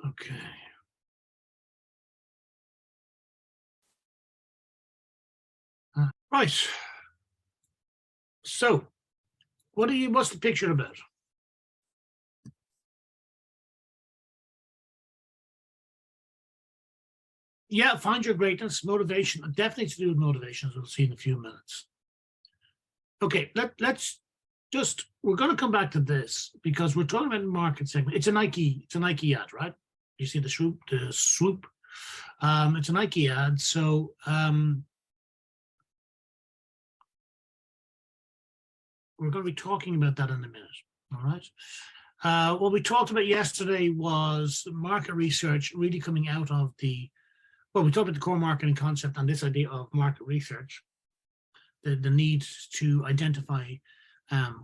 Okay. Right. So, what's the picture about? Yeah, find your greatness, motivation, definitely to do with motivation, as we'll see in a few minutes. Okay, let's just, we're going to come back to this because we're talking about market segment. It's a Nike ad, right? You see the swoop. It's a Nike ad. So we're going to be talking about that in a minute. All right. What we talked about yesterday was market research really coming out of we talked about the core marketing concept and this idea of market research, the need to identify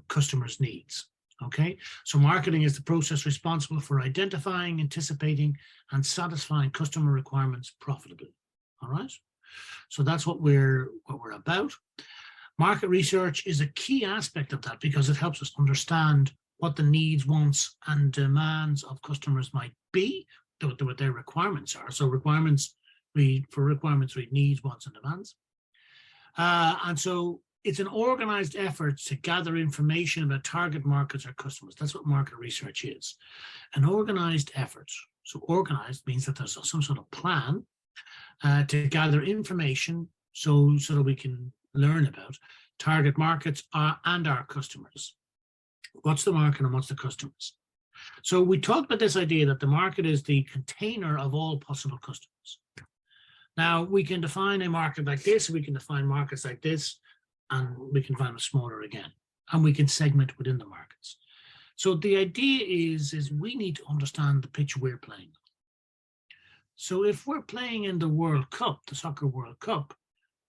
customers' needs. Okay, so marketing is the process responsible for identifying, anticipating, and satisfying customer requirements profitably. All right, so that's what we're about. Market research is a key aspect of that because it helps us understand what the needs, wants, and demands of customers might be, what their requirements are. So requirements read needs, wants, and demands. And so it's an organized effort to gather information about target markets or customers. That's what market research is, an organized effort. So organized means that there's some sort of plan to gather information so that we can learn about target markets and our customers. What's the market and what's the customers? So we talked about this idea that the market is the container of all possible customers. Now, we can define a market like this, we can define markets like this, and we can find them smaller again, and we can segment within the markets. So the idea is we need to understand the pitch we're playing. So if we're playing in the World Cup, the Soccer World Cup,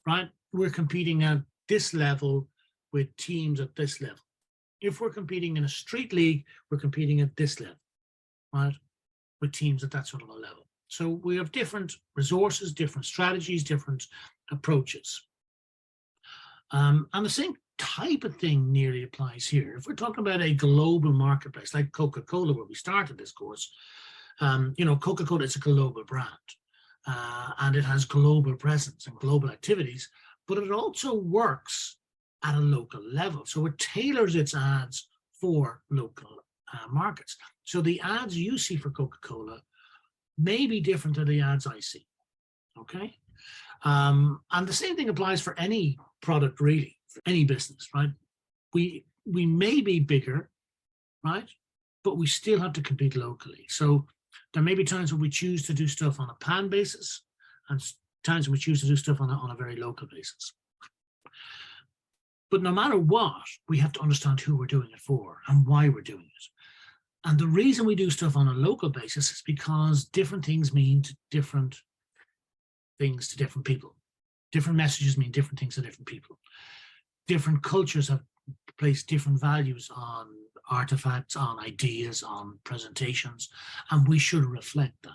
right, we're competing at this level with teams at this level. If we're competing in a street league, we're competing at this level, right, with teams at that sort of a level. So we have different resources, different strategies, different approaches. And the same type of thing nearly applies here. If we're talking about a global marketplace like Coca-Cola, where we started this course, Coca-Cola is a global brand and it has global presence and global activities, but it also works at a local level. So it tailors its ads for local markets. So the ads you see for Coca-Cola may be different to the ads I see, okay? And the same thing applies for any product, really, for any business, right? We may be bigger, right? But we still have to compete locally. So there may be times when we choose to do stuff on a pan basis and times when we choose to do stuff on a very local basis. But no matter what, we have to understand who we're doing it for and why we're doing it. And the reason we do stuff on a local basis is because different things mean different things to different people. Different messages mean different things to different people. Different cultures have placed different values on artifacts, on ideas, on presentations, and we should reflect that.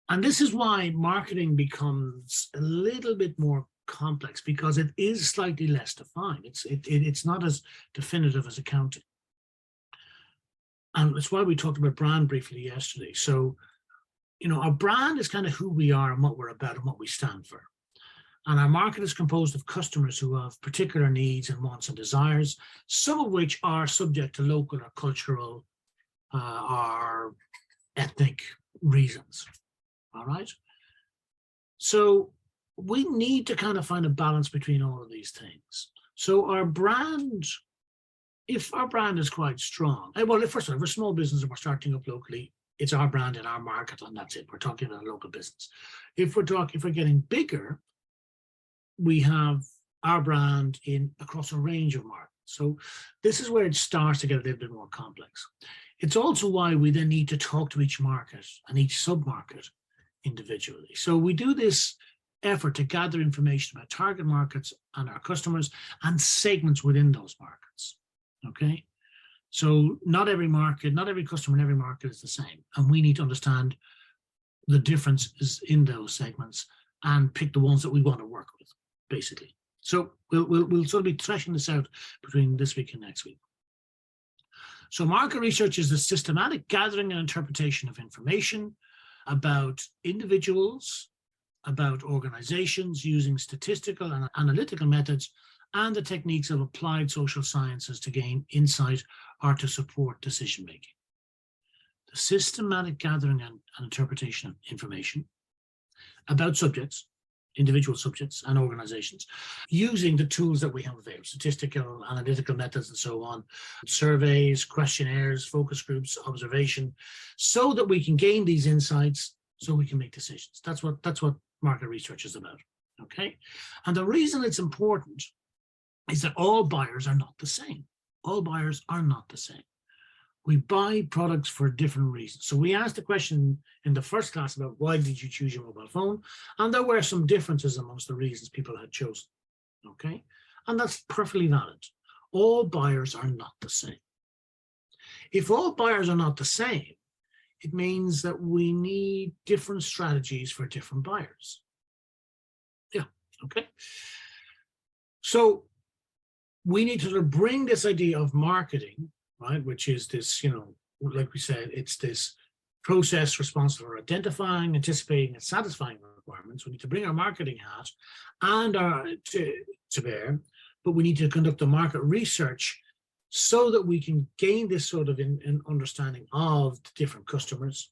And this is why marketing becomes a little bit more complex, because it is slightly less defined. It's not as definitive as accounting. And it's why we talked about brand briefly yesterday. So, our brand is kind of who we are and what we're about and what we stand for. And our market is composed of customers who have particular needs and wants and desires, some of which are subject to local or cultural or ethnic reasons. All right. So we need to kind of find a balance between all of these things. So our brand, if our brand is quite strong, well, first of all, if we're a small business and we're starting up locally, it's our brand in our market and that's it. We're talking about a local business. If we're getting bigger, we have our brand across a range of markets. So this is where it starts to get a little bit more complex. It's also why we then need to talk to each market and each sub-market individually. So we do this effort to gather information about target markets and our customers and segments within those markets, okay? So not every market, not every customer in every market is the same. And we need to understand the differences in those segments and pick the ones that we want to work with, basically. So we'll sort of be threshing this out between this week and next week. So market research is the systematic gathering and interpretation of information about individuals, about organizations using statistical and analytical methods and the techniques of applied social sciences to gain insight or to support decision-making. The systematic gathering and interpretation of information about subjects, individual subjects and organizations, using the tools that we have available, statistical, analytical methods and so on, surveys, questionnaires, focus groups, observation, so that we can gain these insights so we can make decisions. That's what market research is about, okay? And the reason it's important is that all buyers are not the same. All buyers are not the same. We buy products for different reasons. So we asked the question in the first class about why did you choose your mobile phone? And there were some differences amongst the reasons people had chosen, okay? And that's perfectly valid. All buyers are not the same. If all buyers are not the same, it means that we need different strategies for different buyers. Yeah, okay? So we need to sort of bring this idea of marketing, right, which is this, like we said, it's this process responsible for identifying, anticipating, and satisfying requirements. We need to bring our marketing hat and to bear, but we need to conduct the market research so that we can gain this sort of an understanding of the different customers.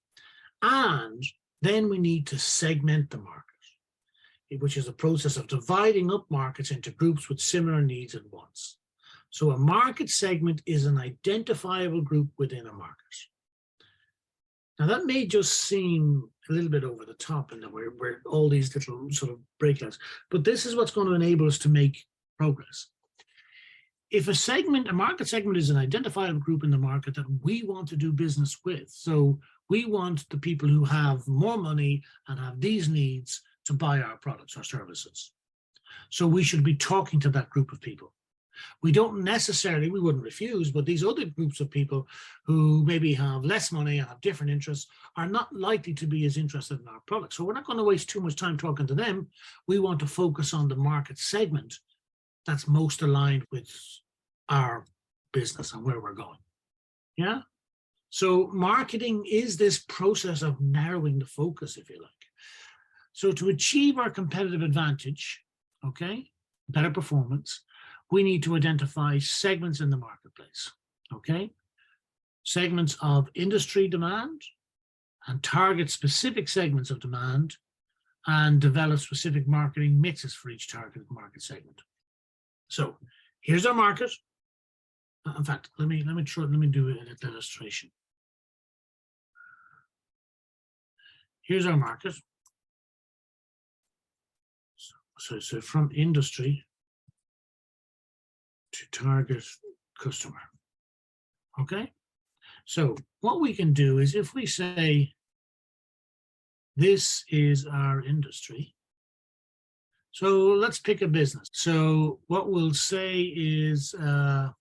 And then we need to segment the market, which is a process of dividing up markets into groups with similar needs and wants. So a market segment is an identifiable group within a market. Now that may just seem a little bit over the top and where all these little sort of breakouts, but this is what's going to enable us to make progress. If a market segment is an identifiable group in the market that we want to do business with, so we want the people who have more money and have these needs to buy our products or services. So we should be talking to that group of people. We wouldn't refuse, but these other groups of people who maybe have less money and have different interests are not likely to be as interested in our products. So we're not going to waste too much time talking to them. We want to focus on the market segment that's most aligned with our business and where we're going. Yeah. So marketing is this process of narrowing the focus, if you like. So to achieve our competitive advantage, okay, better performance, we need to identify segments in the marketplace, okay? Segments of industry demand and target specific segments of demand and develop specific marketing mixes for each targeted market segment. So here's our market. In fact, let me do an illustration. Here's our market. So from industry to target customer. Okay. So what we can do is if we say this is our industry. So let's pick a business. So what we'll say is we'll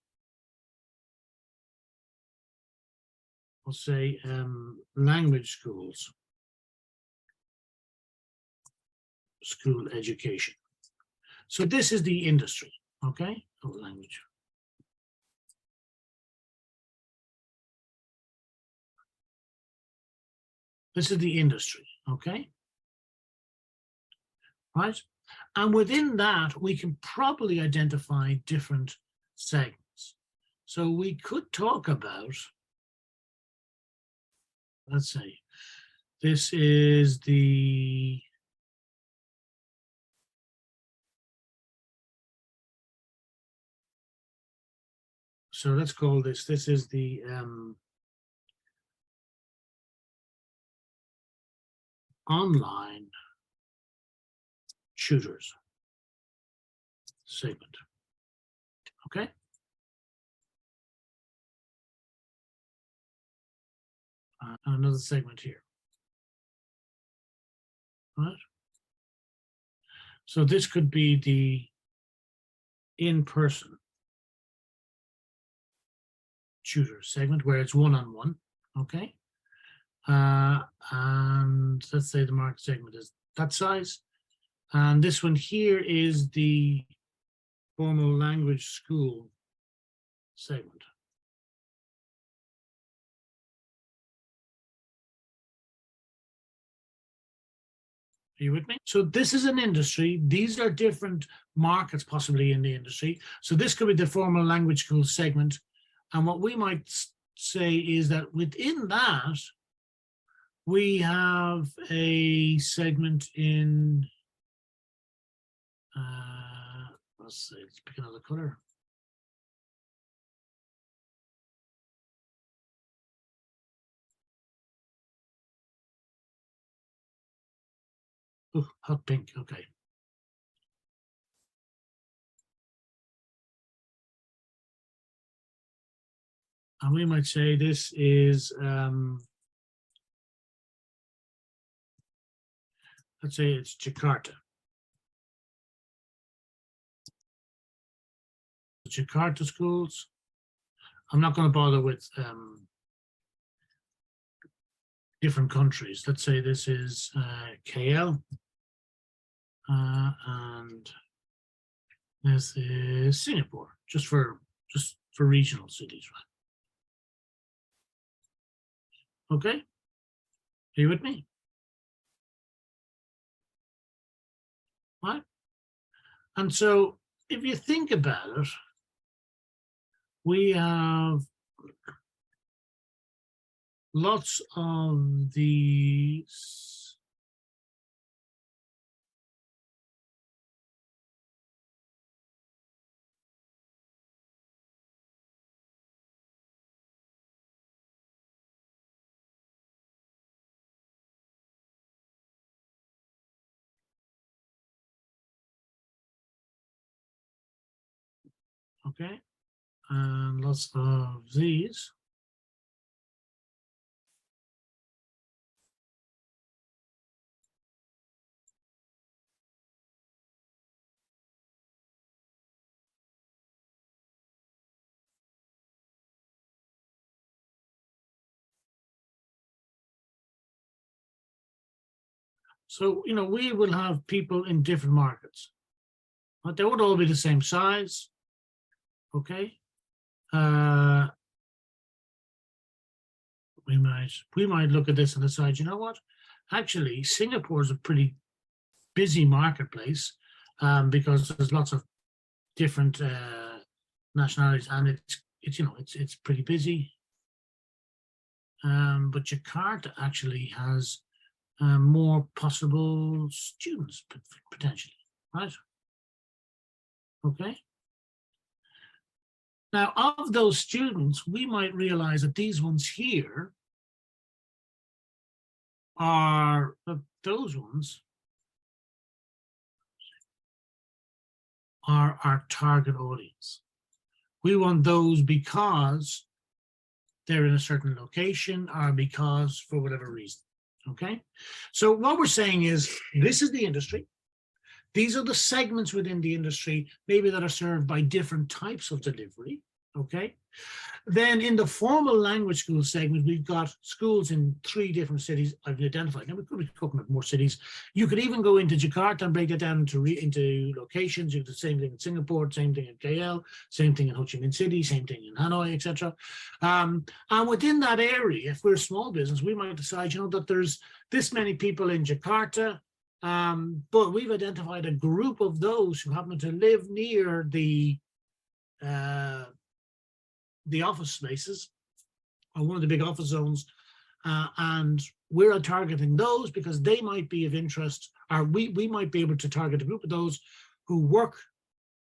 say language schools, school education. So this is the industry, okay? Oh, language. This is the industry, okay? Right? And within that, we can probably identify different segments. So we could talk about, let's say, this is the so let's call this is the online tutors segment. Okay. Another segment here. All right. So this could be the in-person tutor segment where it's one-on-one. Okay. And let's say the market segment is that size. And this one here is the formal language school segment. Are you with me? So this is an industry. These are different markets possibly in the industry. So this could be the formal language school segment. And what we might say is that within that, we have a segment in, let's see, let's pick another color. Oh, hot pink, okay. And we might say this is, let's say it's Jakarta. Jakarta schools. I'm not going to bother with different countries. Let's say this is KL. And this is Singapore, just for regional cities, right? Okay, are you with me? Right. And so if you think about it, we have lots of these okay, and lots of these. So, you know, we will have people in different markets, but they won't all be the same size. Okay. We might look at this and decide, you know what? Actually, Singapore is a pretty busy marketplace because there's lots of different nationalities, and it's pretty busy. But Jakarta actually has more possible students potentially, right? Okay. Now, of those students, we might realize that these ones here are those ones are our target audience. We want those because they're in a certain location or because for whatever reason. Okay. So what we're saying is this is the industry. These are the segments within the industry, maybe that are served by different types of delivery. Okay. Then in the formal language school segment, we've got schools in 3 different cities I've identified. Now, we could be talking about more cities. You could even go into Jakarta and break it down into locations. You do the same thing in Singapore, same thing in KL, same thing in Ho Chi Minh City, same thing in Hanoi, etc. And within that area, if we're a small business, we might decide, you know, that there's this many people in Jakarta, but we've identified a group of those who happen to live near the office spaces or one of the big office zones, and we're targeting those because they might be of interest, or we might be able to target a group of those who work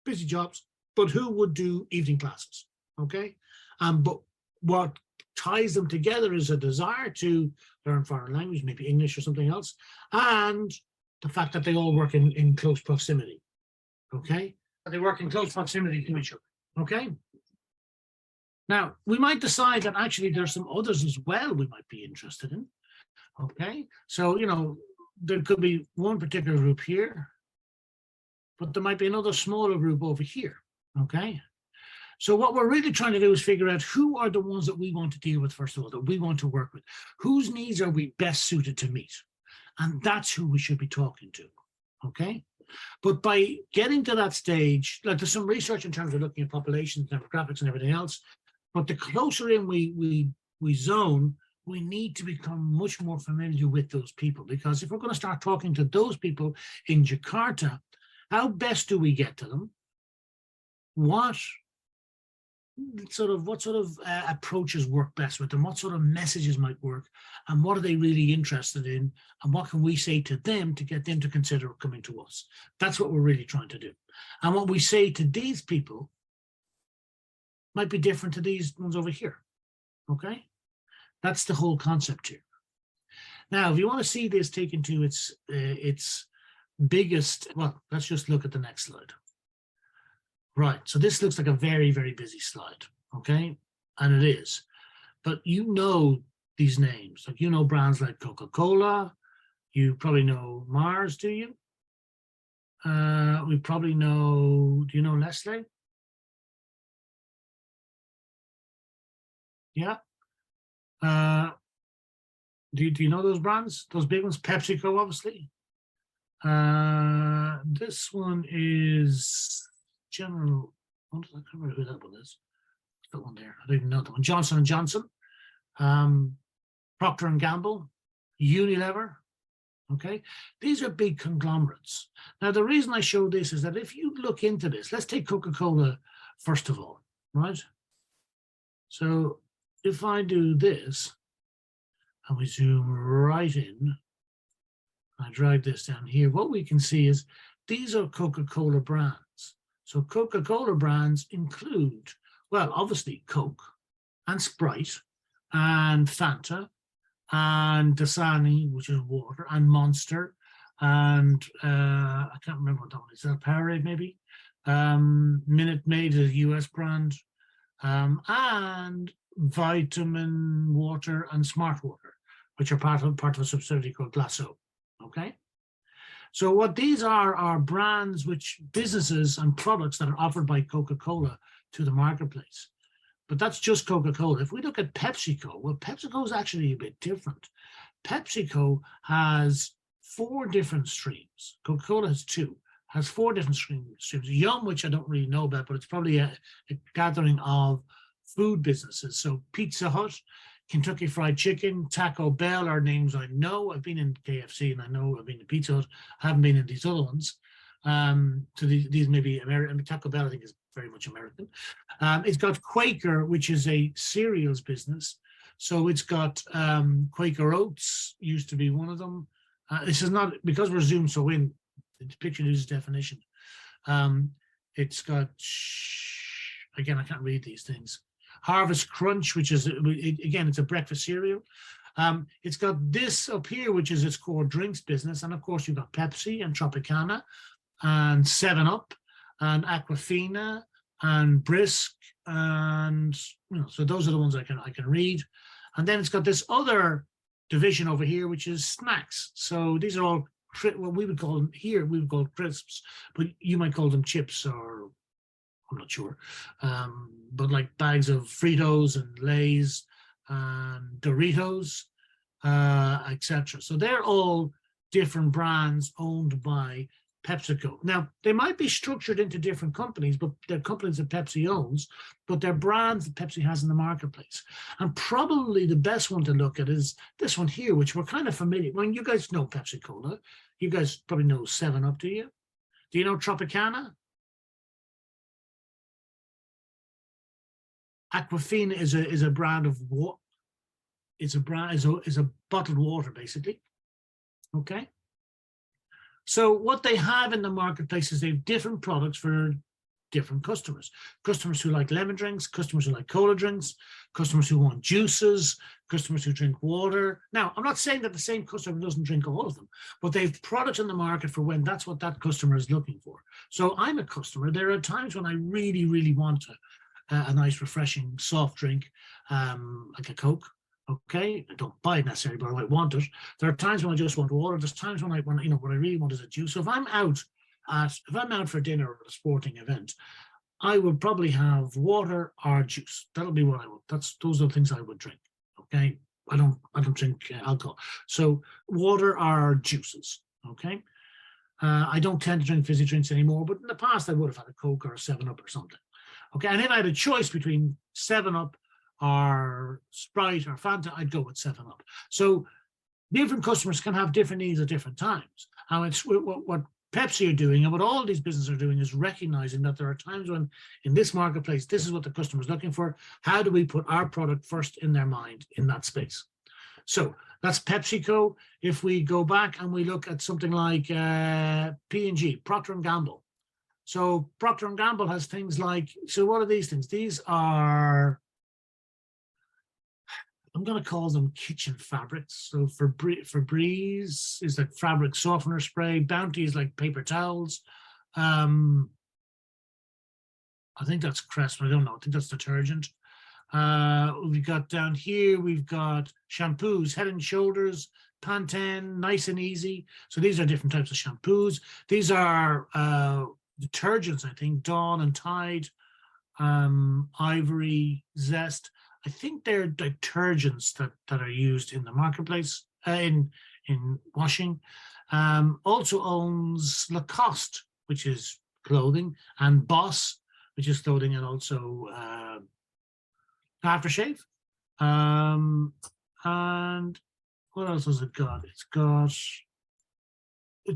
busy jobs, but who would do evening classes, okay? But what ties them together is a desire to learn foreign language, maybe English or something else, and the fact that they all work in close proximity, okay? They work in close proximity to each other, okay? Now, we might decide that actually there's some others as well we might be interested in, okay? So, you know, there could be one particular group here, but there might be another smaller group over here, okay? So what we're really trying to do is figure out who are the ones that we want to deal with, first of all, that we want to work with. Whose needs are we best suited to meet? And that's who we should be talking to, okay? But by getting to that stage, like there's some research in terms of looking at populations, demographics and everything else, but the closer in we zone, we need to become much more familiar with those people, because if we're going to start talking to those people in Jakarta, how best do we get to them? What sort of approaches work best with them? What sort of messages might work? And what are they really interested in? And what can we say to them to get them to consider coming to us? That's what we're really trying to do. And what we say to these people might be different to these ones over here. Okay? That's the whole concept here. Now, if you want to see this taken to its biggest, well, let's just look at the next slide. Right, so this looks like a very, very busy slide, okay? And it is. But you know these names, like you know brands like Coca-Cola, you probably know Mars, do you? We probably know, do you know Nestle? Yeah. Do you know those brands? Those big ones? PepsiCo, obviously. This one is General. I can't remember who that one is. That one there. I don't even know that one. Johnson and Johnson, Procter and Gamble, Unilever. Okay, these are big conglomerates. Now, the reason I show this is that if you look into this, let's take Coca-Cola first of all, right? So if I do this, and we zoom right in, I drag this down here, what we can see is these are Coca-Cola brands. So Coca-Cola brands include, well, obviously Coke and Sprite and Fanta and Dasani, which is water, and Monster, and I can't remember what that one is. Is that Powerade maybe? Minute Maid is a US brand, and Vitamin Water and Smart Water, which are part of a subsidiary called Glasso. Okay. So what these are brands, which businesses and products that are offered by Coca-Cola to the marketplace. But that's just Coca-Cola. If we look at PepsiCo, well, PepsiCo is actually a bit different. PepsiCo has 4 different streams. Coca-Cola has 2, has 4 different streams. Yum, which I don't really know about, but it's probably a gathering of food businesses. So Pizza Hut, Kentucky Fried Chicken, Taco Bell are names I know. I've been in KFC and I know I've been in Pizza Hut. I haven't been in these other ones. So these may be American. I mean, Taco Bell, I think, is very much American. It's got Quaker, which is a cereals business. So it's got Quaker Oats, used to be one of them. This is not, because we're zoomed so in, the picture uses definition. It's got, again, I can't read these things. Harvest Crunch, which is, again, it's a breakfast cereal. It's got this up here, which is its core drinks business. And of course, you've got Pepsi and Tropicana and 7-Up and Aquafina and Brisk. And, so those are the ones I can read. And then it's got this other division over here, which is snacks. So these are all what we would call them here, we would call crisps, but you might call them chips, or I'm not sure. But like bags of Fritos and Lay's and Doritos, etc. So they're all different brands owned by PepsiCo. Now, they might be structured into different companies, but they're companies that Pepsi owns, but they're brands that Pepsi has in the marketplace. And probably the best one to look at is this one here, which we're kind of familiar. Well, you guys know Pepsi Cola. You guys probably know 7-Up, do you? Do you know Tropicana? Aquafina is a brand of what? It's a brand is a bottled water, basically. Okay. So what they have in the marketplace is they have different products for different customers. Customers who like lemon drinks, customers who like cola drinks, customers who want juices, customers who drink water. Now, I'm not saying that the same customer doesn't drink all of them, but they have products in the market for when that's what that customer is looking for. So I'm a customer. There are times when I really, really want a nice, refreshing, soft drink, like a Coke. Okay, I don't buy it necessarily, but I might want it. There are times when I just want water. There's times when what I really want is a juice. So if I'm out for dinner or a sporting event, I would probably have water or juice. That'll be what I would. Those are the things I would drink. Okay, I don't drink alcohol. So water or juices. Okay, I don't tend to drink fizzy drinks anymore, but in the past I would have had a Coke or a 7-Up or something. Okay, and if I had a choice between 7-Up or Sprite or Fanta, I'd go with 7-Up. So different customers can have different needs at different times. And it's what Pepsi are doing and what all these businesses are doing is recognizing that there are times when in this marketplace, this is what the customer is looking for. How do we put our product first in their mind in that space? So that's PepsiCo. If we go back and we look at something like P&G, Procter & Gamble. So Procter & Gamble has things like, so what are these things? These are, I'm going to call them kitchen fabrics. So Febreze is like fabric softener spray. Bounty is like paper towels. I think that's Crest, but I don't know. I think that's detergent. We've got down here, we've got shampoos, Head and Shoulders, Pantene, Nice and Easy. So these are different types of shampoos. These are detergents, I think, Dawn and Tide, Ivory, Zest. I think they're detergents that are used in the marketplace, in washing. Also owns Lacoste, which is clothing, and Boss, which is clothing, and also aftershave. And what else has it got? It's got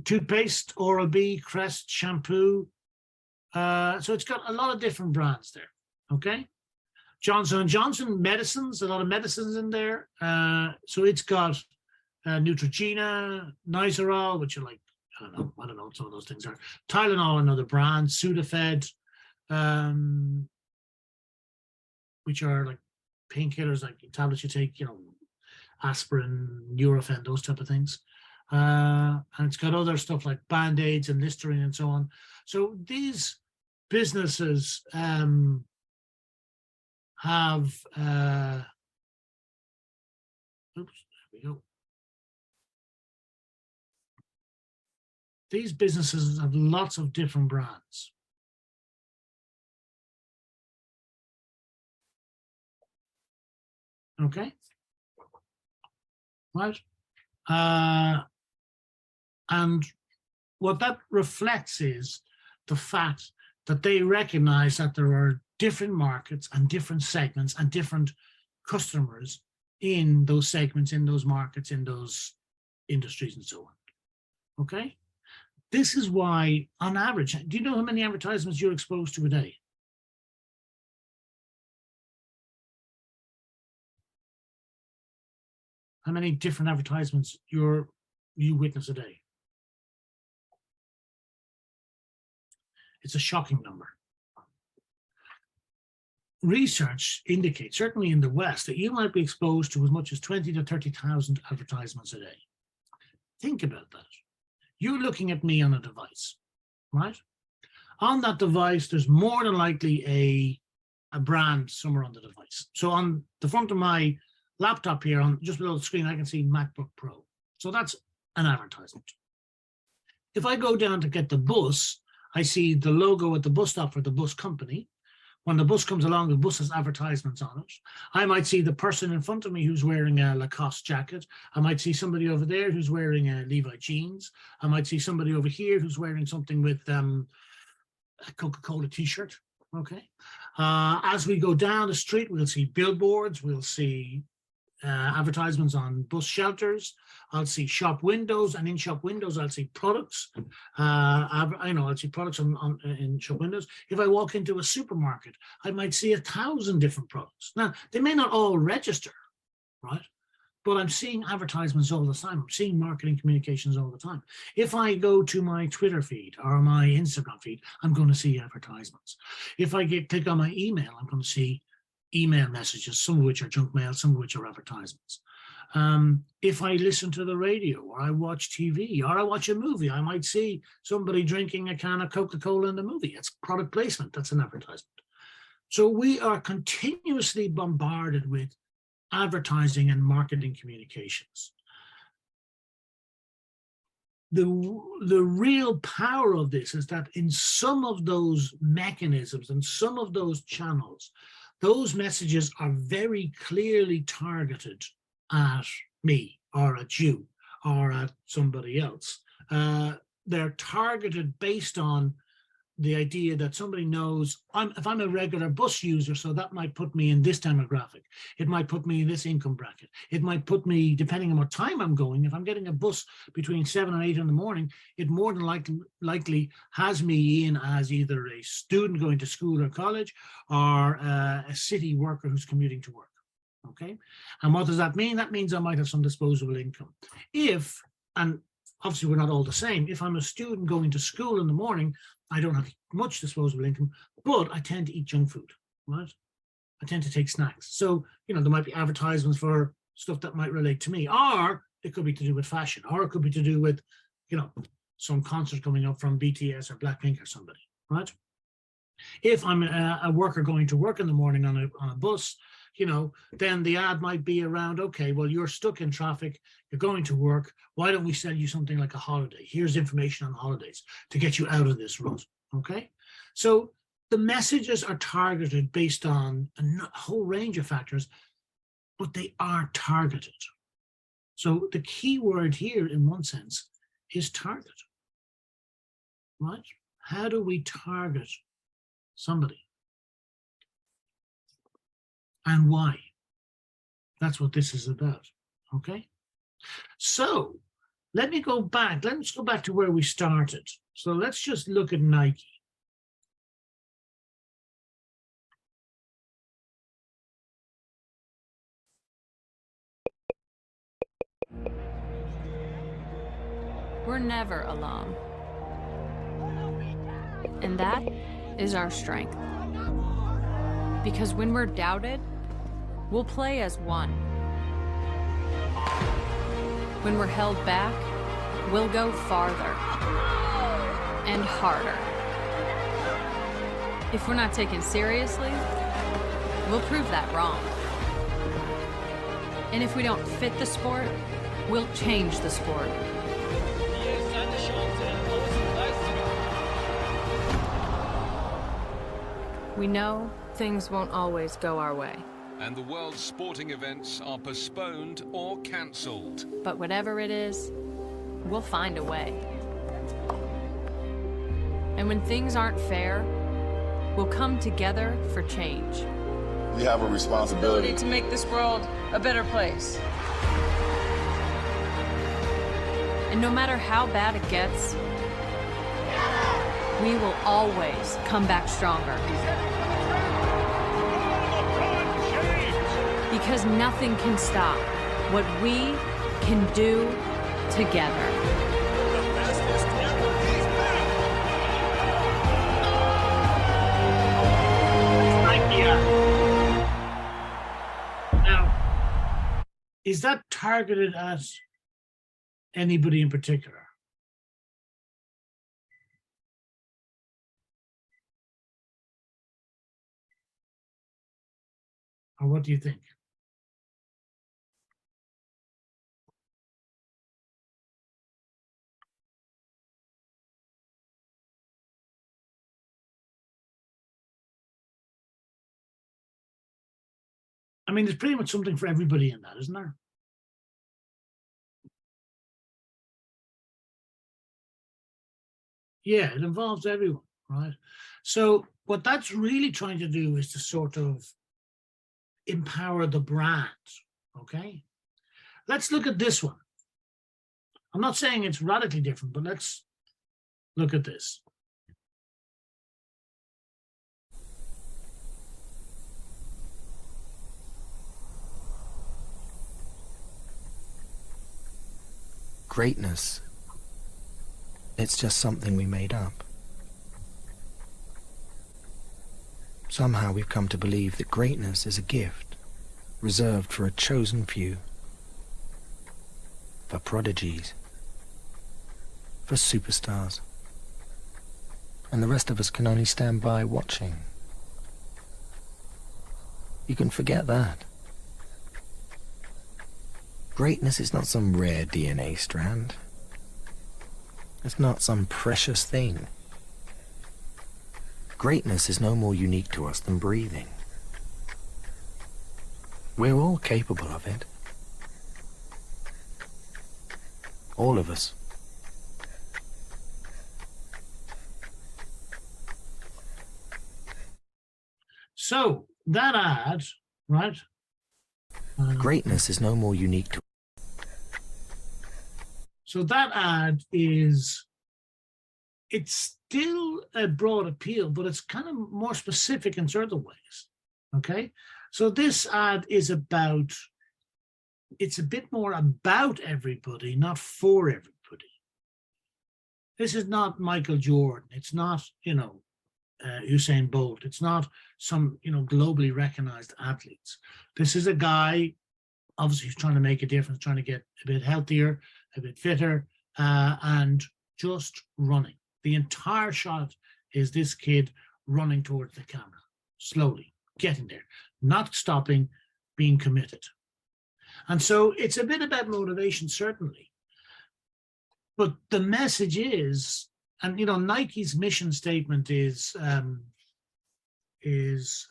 toothpaste, Oral-B, Crest, shampoo. So it's got a lot of different brands there. Okay. Johnson & Johnson medicines, a lot of medicines in there. So it's got Neutrogena, Nizoral, which are like, I don't know what some of those things are. Tylenol, another brand, Sudafed, which are like painkillers, like tablets you take, aspirin, Nurofen, those type of things. And it's got other stuff like Band-Aids and Listerine and so on. So these businesses have, oops, there we go. These businesses have lots of different brands. Okay. Right. And what that reflects is the fact that they recognize that there are different markets and different segments and different customers in those segments, in those markets, in those industries and so on. Okay. This is why, on average, do you know how many advertisements you're exposed to a day? How many different advertisements you witness a day? It's a shocking number. Research indicates, certainly in the West, that you might be exposed to as much as 20 to 30,000 advertisements a day. Think about that. You're looking at me on a device, right? On that device, there's more than likely a brand somewhere on the device. So on the front of my laptop here, on just below the screen, I can see MacBook Pro. So that's an advertisement. If I go down to get the bus, I see the logo at the bus stop for the bus company. When the bus comes along, the bus has advertisements on it. I might see the person in front of me who's wearing a Lacoste jacket. I might see somebody over there who's wearing a Levi jeans. I might see somebody over here who's wearing something with a Coca-Cola t-shirt. Okay. As we go down the street, we'll see billboards. We'll see advertisements on bus shelters. I'll see shop windows, and in shop windows, I'll see products. I'll see products in shop windows. If I walk into a supermarket, I might see 1,000 different products. Now, they may not all register, right? But I'm seeing advertisements all the time. I'm seeing marketing communications all the time. If I go to my Twitter feed or my Instagram feed, I'm going to see advertisements. If I click on my email, I'm going to see email messages, some of which are junk mail, some of which are advertisements. If I listen to the radio or I watch TV or I watch a movie, I might see somebody drinking a can of Coca-Cola in the movie. It's product placement. That's an advertisement. So we are continuously bombarded with advertising and marketing communications. The real power of this is that in some of those mechanisms and some of those channels, those messages are very clearly targeted at me or at you or at somebody else. They're targeted based on the idea that somebody knows if I'm a regular bus user, so that might put me in this demographic. It might put me in this income bracket. It might put me, depending on what time I'm going, if I'm getting a bus between 7 and 8 in the morning, it more than likely has me in as either a student going to school or college or a city worker who's commuting to work. Okay. And what does that mean? That means I might have some disposable income. And obviously we're not all the same. If I'm a student going to school in the morning, I don't have much disposable income, but I tend to eat junk food, right? I tend to take snacks. So, there might be advertisements for stuff that might relate to me, or it could be to do with fashion, or it could be to do with, some concert coming up from BTS or Blackpink or somebody, right? If I'm a worker going to work in the morning on a bus, then the ad might be around, okay, well, you're stuck in traffic, you're going to work, why don't we sell you something like a holiday? Here's information on holidays to get you out of this rut, okay? So the messages are targeted based on a whole range of factors, but they are targeted. So the key word here, in one sense, is target, right? How do we target somebody? And why? That's what this is about, okay? So let me go back. Let's go back to where we started. So let's just look at Nike. We're never alone. And that is our strength. Because when we're doubted, we'll play as one. When we're held back, we'll go farther and harder. If we're not taken seriously, we'll prove that wrong. And if we don't fit the sport, we'll change the sport. We know things won't always go our way. And the world's sporting events are postponed or cancelled. But whatever it is, we'll find a way. And when things aren't fair, we'll come together for change. We have a responsibility to make this world a better place. And no matter how bad it gets, we will always come back stronger. Because nothing can stop what we can do together. Now, is that targeted at anybody in particular? Or what do you think? I mean, there's pretty much something for everybody in that, isn't there? Yeah, it involves everyone, right? So what that's really trying to do is to sort of empower the brand, okay? Let's look at this one. I'm not saying it's radically different, but let's look at this. Greatness, it's just something we made up. Somehow we've come to believe that greatness is a gift reserved for a chosen few, for prodigies, for superstars, and the rest of us can only stand by watching. You can forget that. Greatness is not some rare DNA strand. It's not some precious thing. Greatness is no more unique to us than breathing. We're all capable of it. All of us. So that ad, right? Greatness is no more unique to So that ad is, it's still a broad appeal, but it's kind of more specific in certain ways. Okay. So this ad is about, it's a bit more about everybody, not for everybody. This is not Michael Jordan. It's not, Usain Bolt. It's not some, globally recognized athletes. This is a guy, obviously, who's trying to make a difference, trying to get a bit healthier, a bit fitter, and just running. The entire shot is this kid running towards the camera, slowly getting there, not stopping, being committed. And so it's a bit about motivation, certainly. But the message is, and Nike's mission statement is let's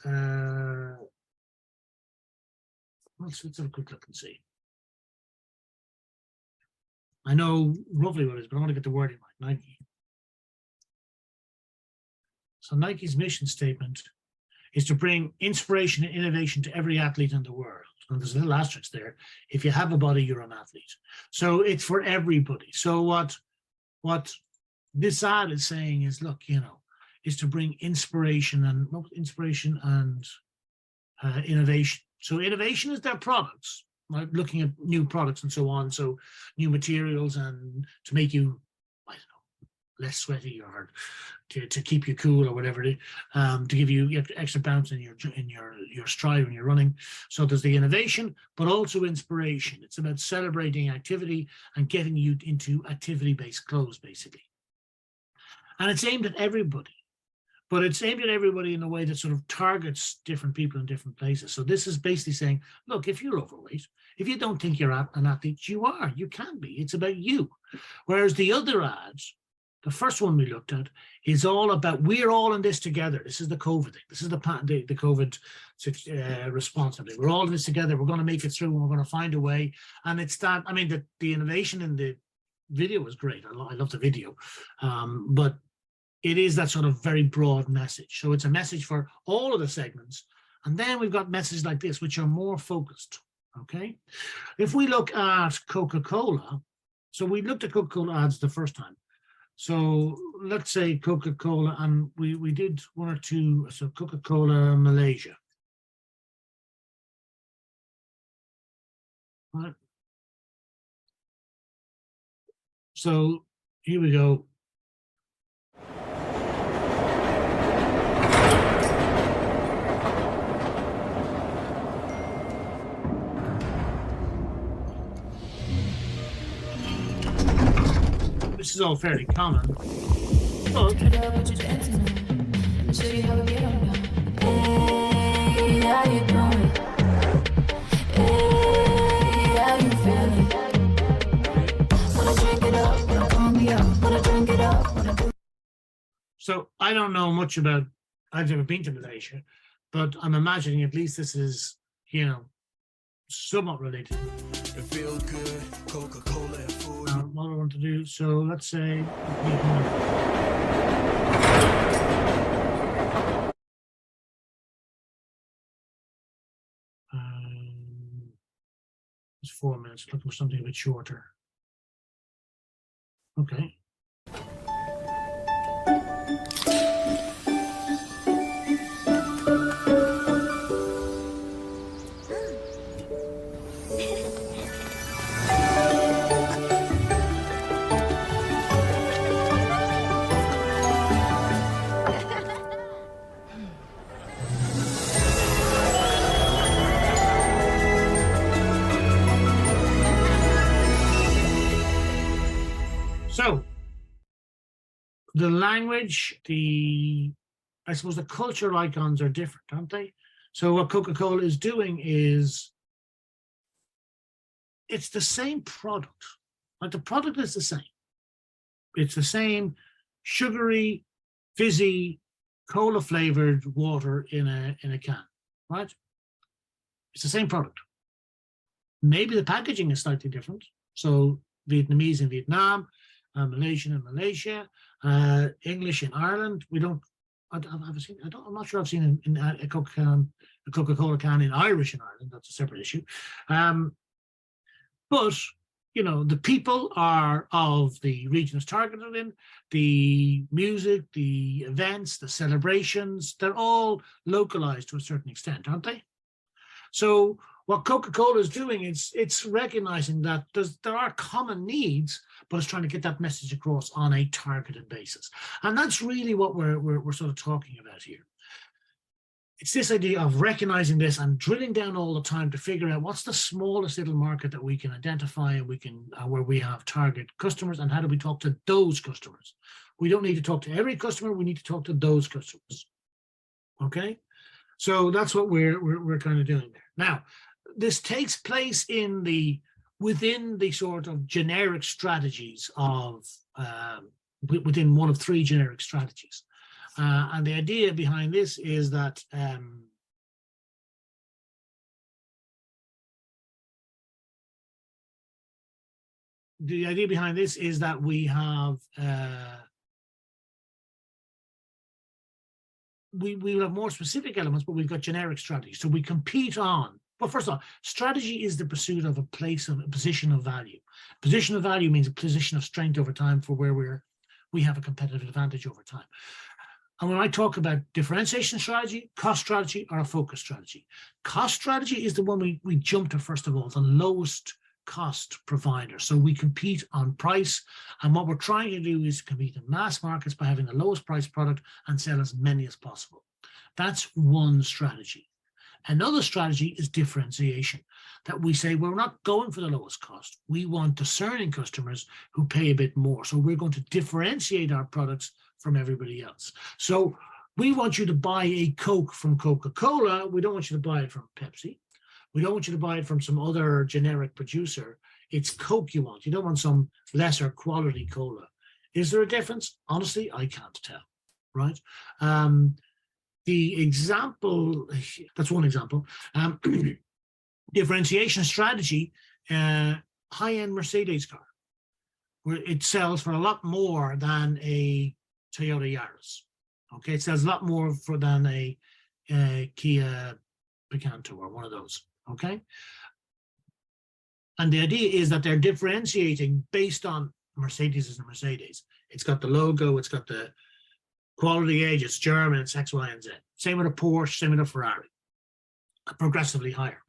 have a quick look and see. I know roughly what it is, but I want to get the wording right. Nike. So Nike's mission statement is to bring inspiration and innovation to every athlete in the world. And there's a little asterisk there. If you have a body, you're an athlete. So it's for everybody. So what this ad is saying is, look, is to bring inspiration and innovation. So innovation is their products, right? Looking at new products and so on. So new materials and to make you, less sweaty or to keep you cool or whatever it is, to give you extra bounce in your stride when you're running. So there's the innovation, but also inspiration. It's about celebrating activity and getting you into activity-based clothes, basically. And it's aimed at everybody, but it's aimed at everybody in a way that sort of targets different people in different places. So this is basically saying, look, if you're overweight, if you don't think you're an athlete, you are. You can be. It's about you. Whereas the other ads, the first one we looked at, is all about, we're all in this together. This is the COVID thing. This is the COVID response. We're all in this together. We're going to make it through and we're going to find a way. And it's that, the innovation in the video was great. I love the video. But it is that sort of very broad message. So it's a message for all of the segments. And then we've got messages like this, which are more focused. Okay. If we look at Coca-Cola, so we looked at Coca-Cola ads the first time. So let's say Coca-Cola, and we did one or two, so Coca-Cola Malaysia. Right. So here we go. This is all fairly common. But so I don't know much about, I've never been to Malaysia, but I'm imagining at least this is, somewhat related. It feels good, Coca-Cola and food. What I want to do, so let's say it's 4 minutes, looking for something a bit shorter. Okay. So the language, I suppose the cultural icons are different, aren't they? So what Coca-Cola is doing is, it's the same product. Like the product is the same. It's the same sugary, fizzy, cola flavored water in a can, right? It's the same product. Maybe the packaging is slightly different. So Vietnamese in Vietnam, Malaysian in Malaysia, English in Ireland. We don't I'm not sure I've seen a Coca-Cola can in Irish in Ireland. That's a separate issue. But the people are of the region it's targeted in, the music, the events, the celebrations, they're all localized to a certain extent, aren't they? So what Coca-Cola is doing is it's recognizing that there are common needs, but it's trying to get that message across on a targeted basis. And that's really what we're sort of talking about here. It's this idea of recognizing this and drilling down all the time to figure out what's the smallest little market that we can identify and we can where we have target customers, and how do we talk to those customers. We don't need to talk to every customer, we need to talk to those customers. Okay, so that's what we're kind of doing there. Now, this takes place within the sort of generic strategies of within one of three generic strategies. And the idea behind this is that we have we will have more specific elements, but we've got generic strategies. So we compete on. Well, first of all, strategy is the pursuit of a position of value. Position of value means a position of strength over time for where we have a competitive advantage over time. And when I talk about differentiation strategy, cost strategy, or a focus strategy, cost strategy is the one we jump to, first of all, the lowest cost provider. So we compete on price. And what we're trying to do is compete in mass markets by having the lowest price product and sell as many as possible. That's one strategy. Another strategy is differentiation, that we say we're not going for the lowest cost. We want discerning customers who pay a bit more. So we're going to differentiate our products from everybody else. So we want you to buy a Coke from Coca-Cola. We don't want you to buy it from Pepsi. We don't want you to buy it from some other generic producer. It's Coke you want. You don't want some lesser quality cola. Is there a difference? Honestly, I can't tell, right? The example, that's one example. Differentiation strategy, high-end Mercedes car, where it sells for a lot more than a Toyota Yaris. Okay, it sells a lot more than a Kia Picanto or one of those. Okay, and the idea is that they're differentiating based on Mercedes is a Mercedes. It's got the logo, it's got the quality age, it's German, it's X, Y, and Z. Same with a Porsche, same with a Ferrari, progressively higher.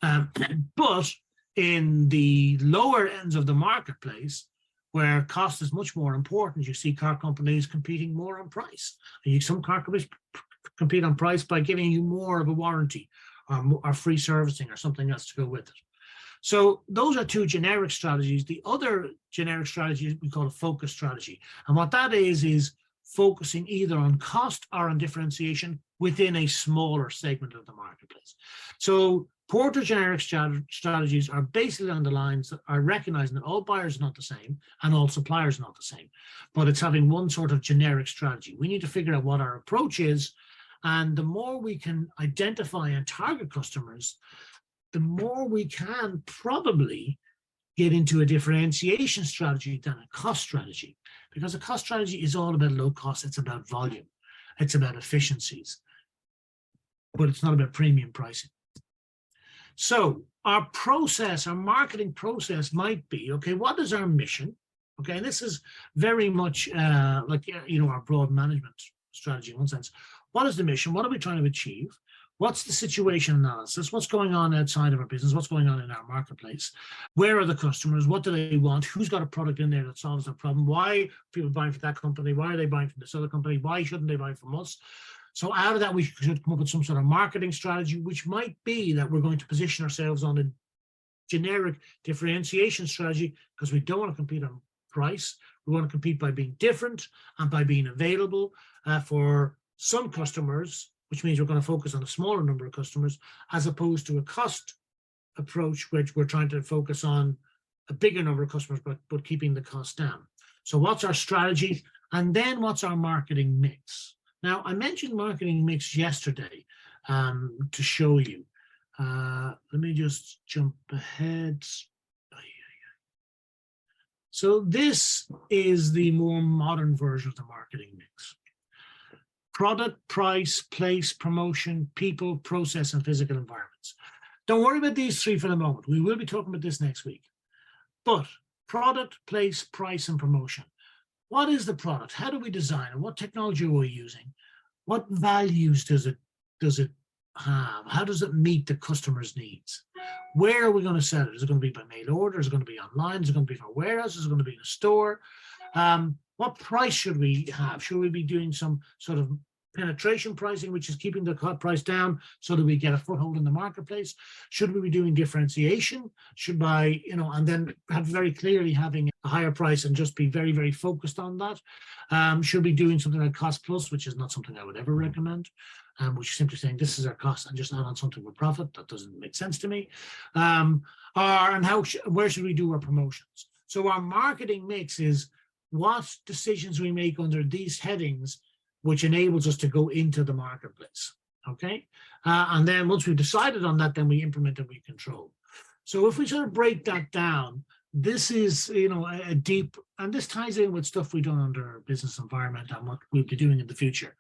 But in the lower ends of the marketplace, where cost is much more important, you see car companies competing more on price. Some car companies compete on price by giving you more of a warranty or free servicing or something else to go with it. So those are two generic strategies. The other generic strategy we call a focus strategy. And what that is focusing either on cost or on differentiation within a smaller segment of the marketplace. So Porter generic strategies are basically on the lines that are recognizing that all buyers are not the same and all suppliers are not the same, but it's having one sort of generic strategy. We need to figure out what our approach is, and the more we can identify and target customers, the more we can probably get into a differentiation strategy than a cost strategy, because a cost strategy is all about low cost. It's about volume. It's about efficiencies, but it's not about premium pricing. So our process, our marketing process might be, okay, what is our mission? Okay, and this is very much like, our broad management strategy in one sense. What is the mission? What are we trying to achieve? What's the situation analysis? What's going on outside of our business? What's going on in our marketplace? Where are the customers? What do they want? Who's got a product in there that solves their problem? Why are people buying from that company? Why are they buying from this other company? Why shouldn't they buy from us? So out of that, we should come up with some sort of marketing strategy, which might be that we're going to position ourselves on a generic differentiation strategy because we don't want to compete on price. We want to compete by being different and by being available for some customers, which means we're going to focus on a smaller number of customers, as opposed to a cost approach, which we're trying to focus on a bigger number of customers, but keeping the cost down. So what's our strategy? And then what's our marketing mix? Now, I mentioned marketing mix yesterday to show you. Let me just jump ahead. So this is the more modern version of the marketing mix. product, price, place, promotion, people, process, and physical environments. Don't worry about these three for the moment. We will be talking about this next week. But product, place, price, and promotion. What is the product? How do we design it? What technology are we using? What values does it have? How does it meet the customer's needs? Where are we going to sell it? Is it going to be by mail order? Is it going to be online? Is it going to be for a warehouse? Is it going to be in a store? What price should we have? Should we be doing some sort of penetration pricing, which is keeping the price down so that we get a foothold in the marketplace? Should we be doing differentiation? And then have very clearly having a higher price and just be very, very focused on that? Should we be doing something like cost plus, which is not something I would ever recommend, which is simply saying this is our cost and just add on something with profit? That doesn't make sense to me. Where should we do our promotions? So our marketing mix is what decisions we make under these headings, which enables us to go into the marketplace, okay? And then once we've decided on that, then we implement and we control. So if we sort of break that down, this is, a deep, and this ties in with stuff we've done under business environment and what we'll be doing in the future.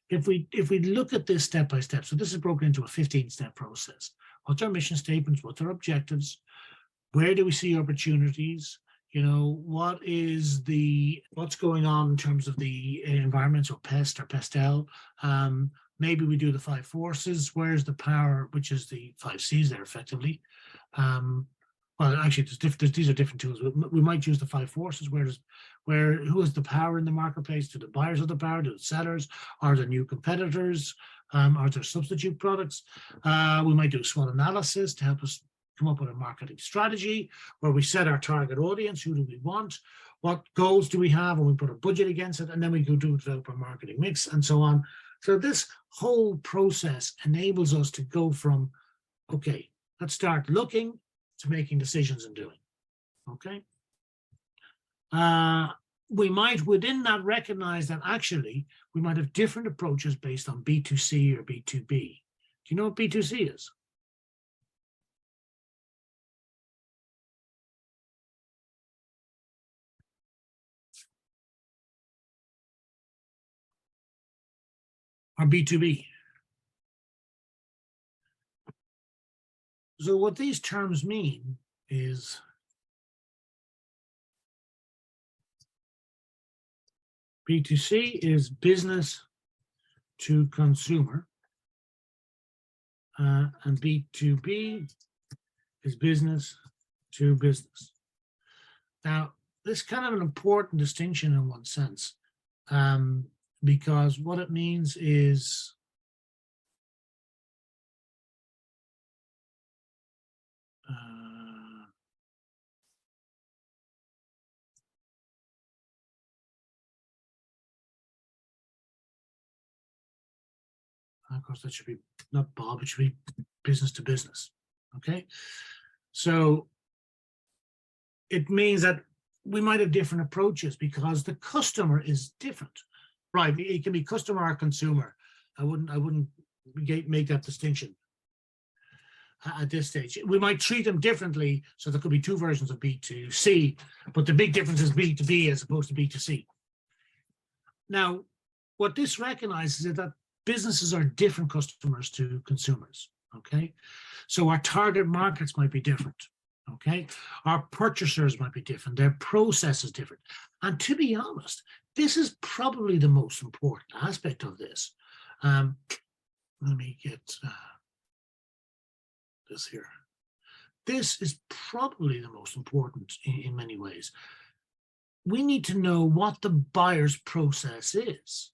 If we look at this step by step, so this is broken into a 15-step process. What's our mission statements? What's our objectives? Where do we see opportunities? What's going on in terms of the environment, or pest or pestel? Maybe we do the 5 forces. Where's the power, which is the 5 C's there effectively. Well, actually, these are different tools. We might use the 5 forces. Who has the power in the marketplace? Do the buyers have the power? Do the sellers? Are there new competitors? Are there substitute products? We might do a SWOT analysis to help us come up with a marketing strategy where we set our target audience. Who do we want? What goals do we have? And we put a budget against it, and then we go develop our marketing mix and so on. So this whole process enables us to go from, okay, let's start looking to making decisions and doing, okay? We might within that recognize that actually we might have different approaches based on B2C or B2B. Do you know what B2C is? Or B2B. So what these terms mean is B2C is business to consumer, and B2B is business to business. Now, this is kind of an important distinction in one sense, because what it means is of course, that should be not Bob, it should be business to business. Okay. So it means that we might have different approaches because the customer is different, right? It can be customer or consumer. I wouldn't make that distinction at this stage. We might treat them differently. So there could be 2 versions of B2C, but the big difference is B2B as opposed to B2C. Now, what this recognizes is that businesses are different customers to consumers, okay? So our target markets might be different, okay? Our purchasers might be different. Their process is different. And to be honest, this is probably the most important aspect of this. Let me get this here. This is probably the most important in many ways. We need to know what the buyer's process is.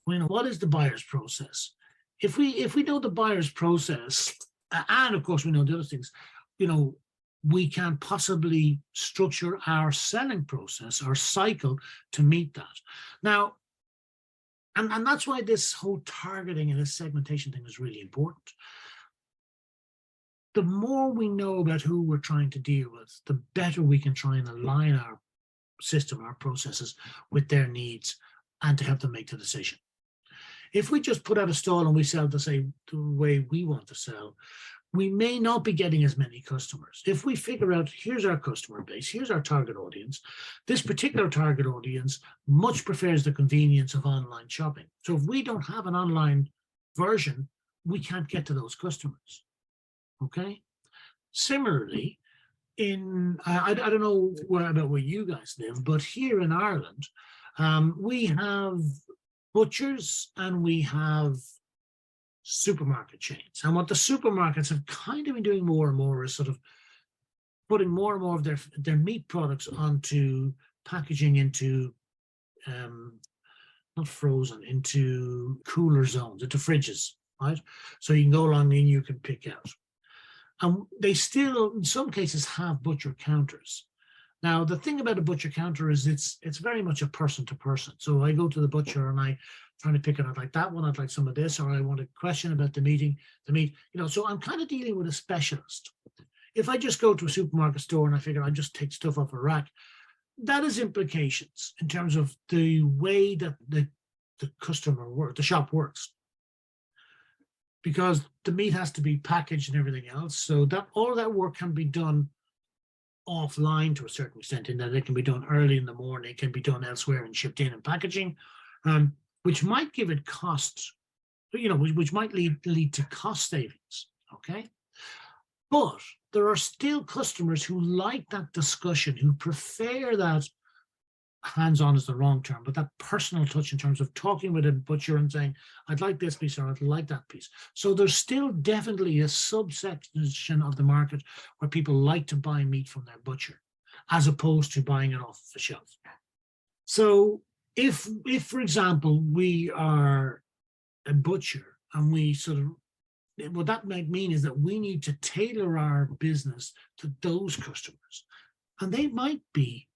What is the buyer's process? If we know the buyer's process, and of course we know the other things, we can possibly structure our selling process, our cycle to meet that. Now, and that's why this whole targeting and this segmentation thing is really important. The more we know about who we're trying to deal with, the better we can try and align our system, our processes with their needs and to help them make the decision. If we just put out a stall and we sell the way we want to sell, we may not be getting as many customers. If we figure out, here's our customer base, here's our target audience, this particular target audience much prefers the convenience of online shopping. So if we don't have an online version, we can't get to those customers. Okay. Similarly, I don't know about where you guys live, but here in Ireland, we have butchers and we have supermarket chains. And what the supermarkets have kind of been doing more and more is sort of putting more and more of their meat products onto packaging into not frozen, into cooler zones, into fridges, right? So you can go along and you can pick out. And they still, in some cases, have butcher counters. Now, the thing about a butcher counter is it's very much a person to person. So I go to the butcher and I trying to pick it out like that one, I'd like some of this, or I want a question about the meat, so I'm kind of dealing with a specialist. If I just go to a supermarket store and I figure I just take stuff off a rack, that has implications in terms of the way that the customer works, the shop works. Because the meat has to be packaged and everything else. So that all that work can be done offline to a certain extent, in that it can be done early in the morning, it can be done elsewhere and shipped in and packaging, which might give it costs, which might lead to cost savings. Okay. But there are still customers who like that discussion, who prefer that hands-on is the wrong term, but that personal touch in terms of talking with a butcher and saying, I'd like this piece or I'd like that piece. So there's still definitely a subsection of the market where people like to buy meat from their butcher, as opposed to buying it off the shelf. So if for example, we are a butcher and we sort of, what that might mean is that we need to tailor our business to those customers. And they might be,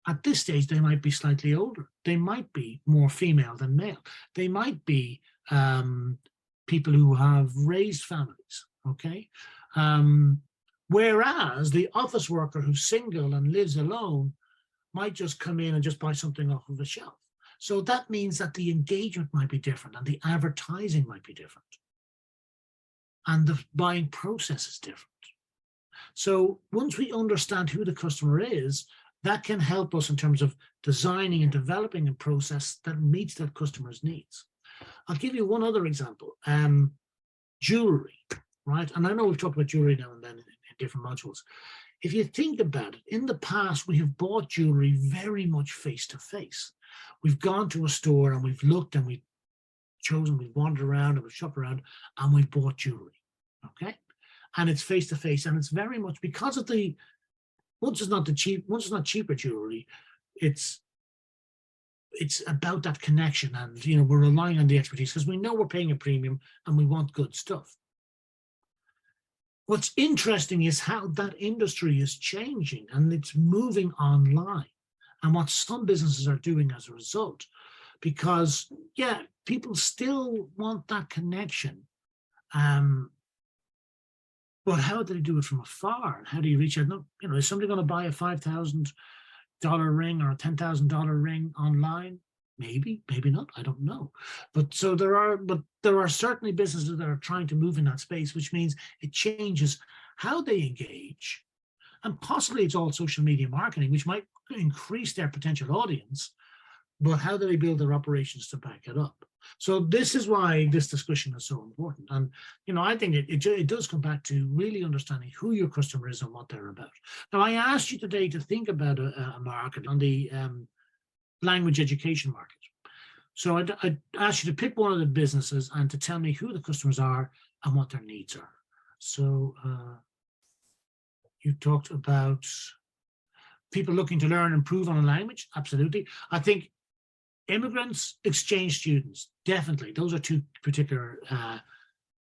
at this stage, they might be slightly older. They might be more female than male. They might be people who have raised families, okay? Whereas the office worker who's single and lives alone might just come in and just buy something off of the shelf. So that means that the engagement might be different and the advertising might be different. And the buying process is different. So once we understand who the customer is, that can help us in terms of designing and developing a process that meets that customer's needs. I'll give you one other example. Jewelry, right? And I know we've talked about jewelry now and then in different modules. If you think about it, in the past, we have bought jewelry very much face-to-face. We've gone to a store and we've looked and we've chosen, we've wandered around and we've shopped around and we've bought jewelry, okay? And it's face-to-face, and it's very much because of the, once it's not cheaper jewelry, it's about that connection, and we're relying on the expertise because we know we're paying a premium and we want good stuff. What's interesting is how that industry is changing and it's moving online, and what some businesses are doing as a result, because people still want that connection. But how do they do it from afar? How do you reach out? No, is somebody going to buy a $5,000 ring or a $10,000 ring online? Maybe, maybe not. I don't know. But there are certainly businesses that are trying to move in that space, which means it changes how they engage, and possibly it's all social media marketing, which might increase their potential audience. But how do they build their operations to back it up? So this is why this discussion is so important. And, I think it does come back to really understanding who your customer is and what they're about. Now, I asked you today to think about a market on the language education market. So I asked you to pick one of the businesses and to tell me who the customers are and what their needs are. So you talked about people looking to learn and improve on a language. Absolutely. I think immigrants, exchange students, definitely. Those are two particular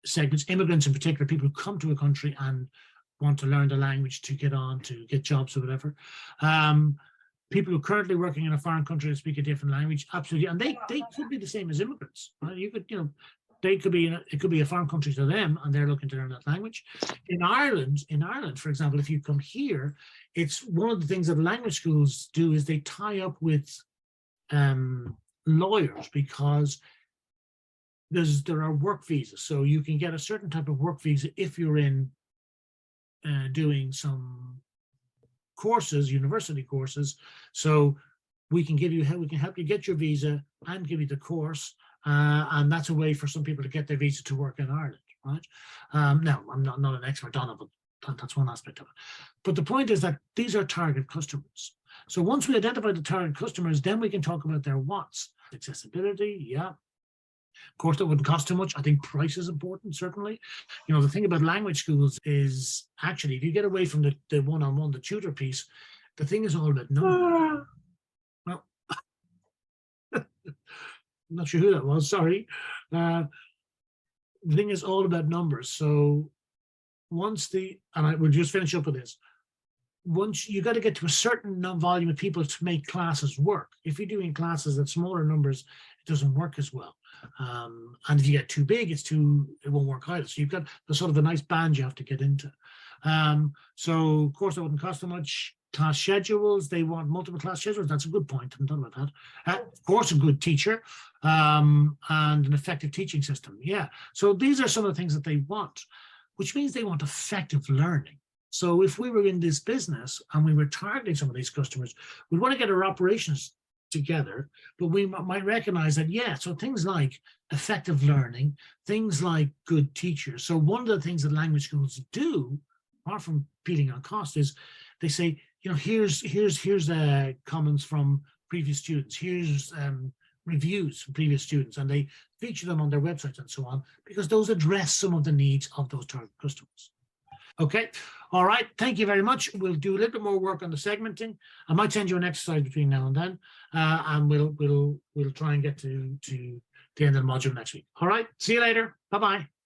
segments. Immigrants in particular, people who come to a country and want to learn the language to get on, to get jobs or whatever. People who are currently working in a foreign country and speak a different language, absolutely. And they could be the same as immigrants. Right? You could, it could be a foreign country to them and they're looking to learn that language. In Ireland, for example, if you come here, it's one of the things that language schools do is they tie up with lawyers, because there are work visas. So you can get a certain type of work visa if you're in doing some courses, university courses. So we can help you get your visa and give you the course. And that's a way for some people to get their visa to work in Ireland, right? Now, I'm not an expert on it, but that's one aspect of it. But the point is that these are target customers. So once we identify the target customers, then we can talk about their wants. Accessibility, yeah. Of course, that wouldn't cost too much. I think price is important, certainly. You know, the thing about language schools is actually, if you get away from the one-on-one, the tutor piece, the thing is all about numbers. Well, I'm not sure who that was, sorry. The thing is all about numbers. So once and I will just finish up with this. Once you got to get to a certain volume of people to make classes work. If you're doing classes at smaller numbers, it doesn't work as well. And if you get too big, it won't work either. So you've got the sort of a nice band you have to get into. So of course, it wouldn't cost them much. Class schedules, they want multiple class schedules. That's a good point. I'm talking about that. Of course, a good teacher and an effective teaching system. Yeah. So these are some of the things that they want, which means they want effective learning. So if we were in this business and we were targeting some of these customers, we want to get our operations together, but we might recognize that, yeah, so things like effective learning, things like good teachers. So one of the things that language schools do, apart from competing on cost, is they say, you know, here's comments from previous students, here's reviews from previous students, and they feature them on their websites and so on, because those address some of the needs of those target customers. Okay, all right, thank you very much. We'll do a little bit more work on the segmenting. I might send you an exercise between now and then, and we'll try and get to the end of the module next week. All right, see you later. Bye-bye.